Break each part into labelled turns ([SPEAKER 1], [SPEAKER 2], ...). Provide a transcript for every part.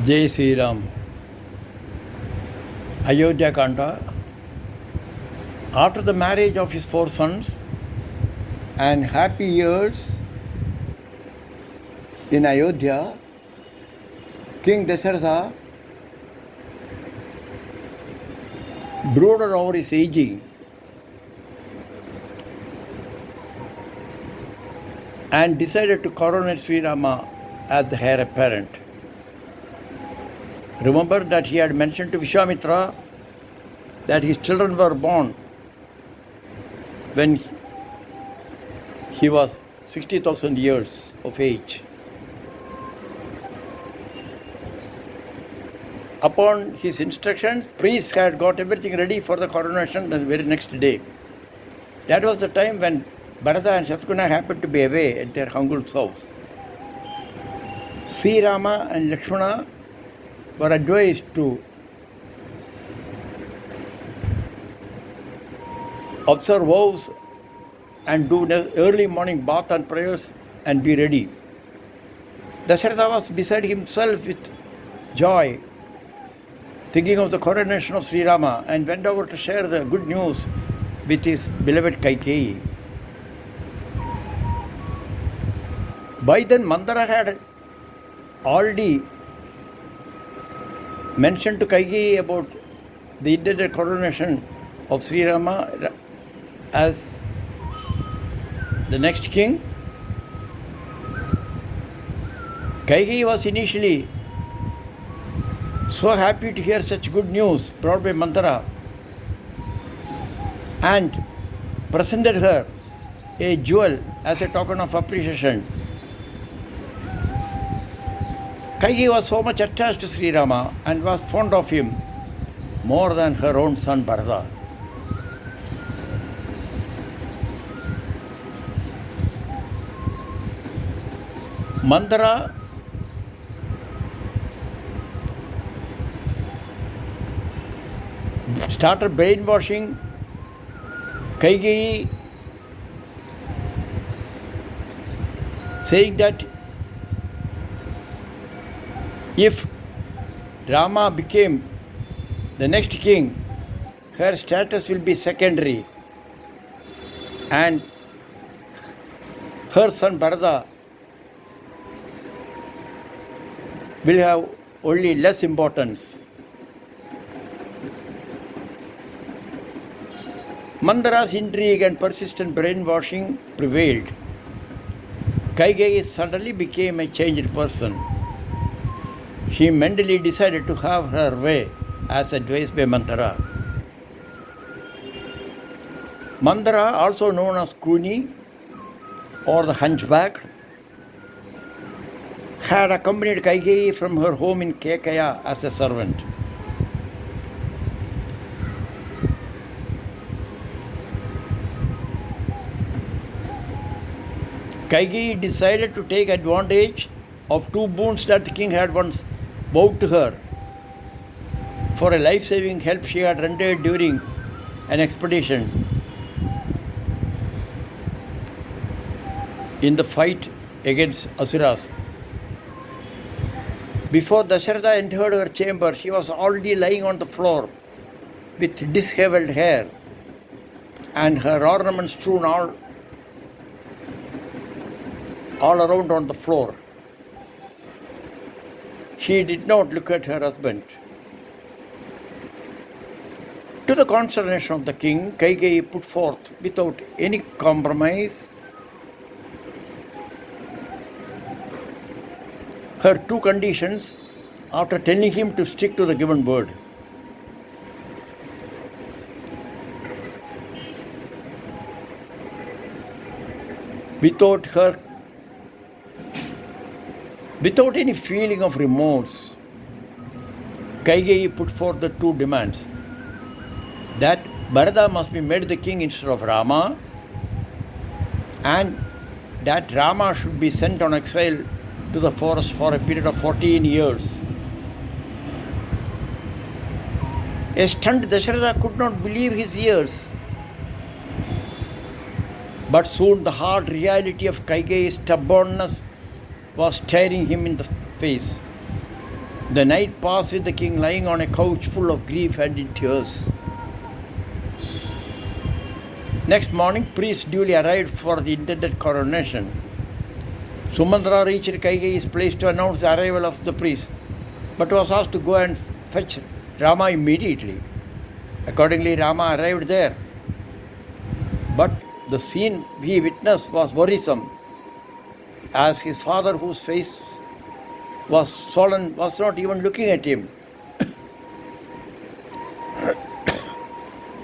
[SPEAKER 1] Jai Sri Ram. Ayodhyakanda. After the marriage of his four sons and happy years in Ayodhya, King Dasharatha brooded over his aging and decided to coronate Sri Rama as the heir apparent. Remember that he had mentioned to Vishwamitra that his children were born when he was 60,000 years of age. Upon his instructions, priests had got everything ready for the coronation the very next day. That was the time when Bharata and Shatrugna happened to be away at their uncle's house. Sri Rama and Lakshmana were advised to observe vows and do early morning bath and prayers and be ready. Dasharatha was beside himself with joy, thinking of the coronation of Sri Rama, and went over to share the good news with his beloved Kaikeyi. By then, Mandara had already mentioned to Kaikeyi about the intended coronation of Sri Rama as the next king. Kaikeyi was initially so happy to hear such good news brought by Mandara and presented her a jewel as a token of appreciation. Kaikeyi was so much attached to Sri Rama and was fond of him more than her own son Bharata. Mandara started brainwashing Kaikeyi, saying that if Rama became the next king, her status will be secondary and her son Bharata will have only less importance. Mandara's intrigue and persistent brainwashing prevailed. Kaikeyi suddenly became a changed person. She mentally decided to have her way as advised by Mandara. Mandara, also known as Kuni or the Hunchback, had accompanied Kaikeyi from her home in Kekaya as a servant. Kaikeyi decided to take advantage of two boons that the king had once vowed to her for a life-saving help she had rendered during an expedition in the fight against Asuras. Before Dasharatha entered her chamber, she was already lying on the floor with disheveled hair and her ornaments strewn all around on the floor. She did not look at her husband. To the consternation of the king, Kaikeyi put forth, without any compromise, her two conditions after telling him to stick to the given word. Without any feeling of remorse, Kaikeyi put forth the two demands: that Bharata must be made the king instead of Rama, and that Rama should be sent on exile to the forest for a period of 14 years. A stunned Dasharatha could not believe his ears. But soon the hard reality of Kaikeyi's stubbornness was staring him in the face. The night passed with the king lying on a couch full of grief and in tears. Next morning, priests duly arrived for the intended coronation. Sumandra reached Kaigeyi's place to announce the arrival of the priest, but was asked to go and fetch Rama immediately. Accordingly, Rama arrived there. But the scene he witnessed was worrisome, as his father, whose face was sullen, was not even looking at him.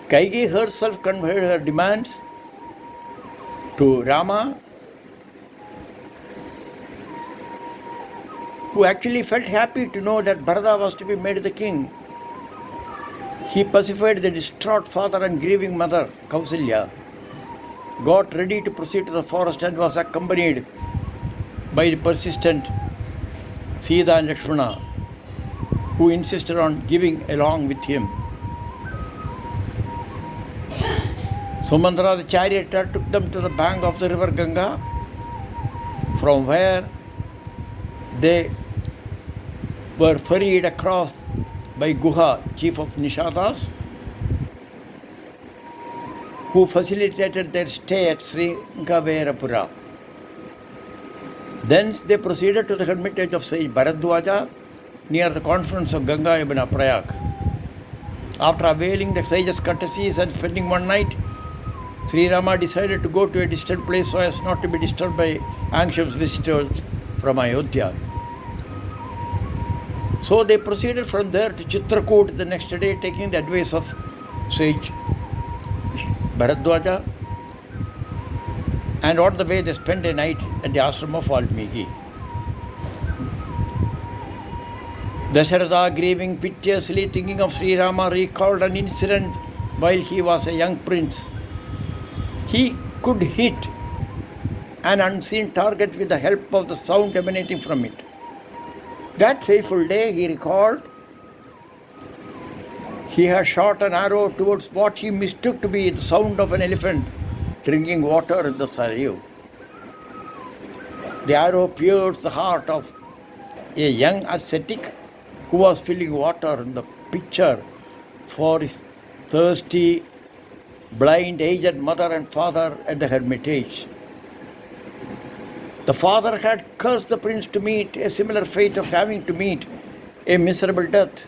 [SPEAKER 1] Kaikeyi herself conveyed her demands to Rama, who actually felt happy to know that Bharata was to be made the king. He pacified the distraught father and grieving mother, Kausalya, got ready to proceed to the forest and was accompanied by the persistent Sita and Lakshmana, who insisted on giving along with him. Sumandra, the charioteer, took them to the bank of the river Ganga, from where they were ferried across by Guha, chief of Nishadas, who facilitated their stay at Sringaverapura. Thence they proceeded to the hermitage of sage Bharadwaja near the confluence of Ganga Yamuna Prayag. After availing the sage's courtesies and spending one night, Sri Rama decided to go to a distant place so as not to be disturbed by anxious visitors from Ayodhya. So they proceeded from there to Chitrakoot the next day, taking the advice of sage Bharadwaja, and on the way they spent a night at the ashram of Valmiki. Dasharatha, grieving piteously, thinking of Sri Rama, recalled an incident while he was a young prince. He could hit an unseen target with the help of the sound emanating from it. That fateful day, he recalled, he had shot an arrow towards what he mistook to be the sound of an elephant drinking water in the Sarayu. The arrow pierced the heart of a young ascetic who was filling water in the pitcher for his thirsty, blind, aged mother and father at the hermitage. The father had cursed the prince to meet a similar fate of having to meet a miserable death,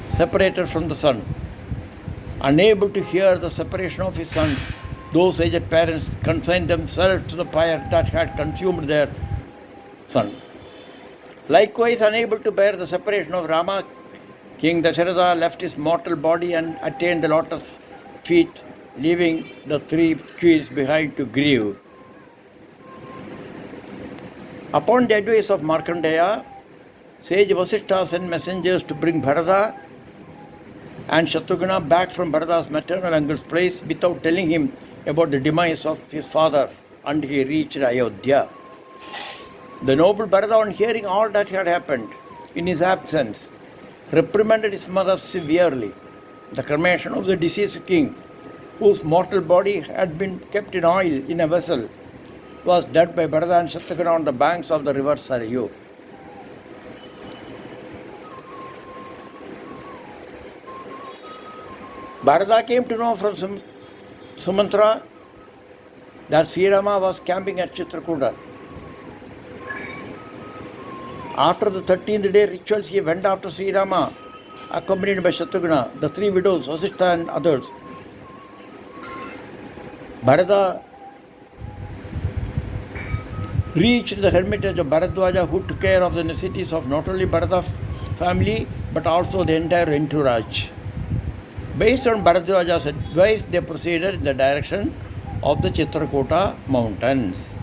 [SPEAKER 1] separated from the son. Unable to hear the separation of his son, those aged parents consigned themselves to the fire that had consumed their son. Likewise, unable to bear the separation of Rama, King Dasharatha left his mortal body and attained the lotus feet, leaving the three queens behind to grieve. Upon the advice of Markandeya, sage Vasishtha sent messengers to bring Bharata and Shatrughna back from Bharata's maternal uncle's place without telling him about the demise of his father until he reached Ayodhya. The noble Bharata, on hearing all that had happened in his absence, reprimanded his mother severely. The cremation of the deceased king, whose mortal body had been kept in oil in a vessel, was done by Bharata and Shatrughna on the banks of the river Sarayu. Bharata came to know from Sumantra that Sri Rama was camping at Chitrakuta. After the 13th day rituals, he went after Sri Rama, accompanied by Shatrughna, the three widows, Vasishtha and others. Bharata reached the hermitage of Bharadwaja, who took care of the necessities of not only Bharata's family but also the entire entourage. Based on Bharadwaja's advice, they proceeded in the direction of the Chitrakuta mountains.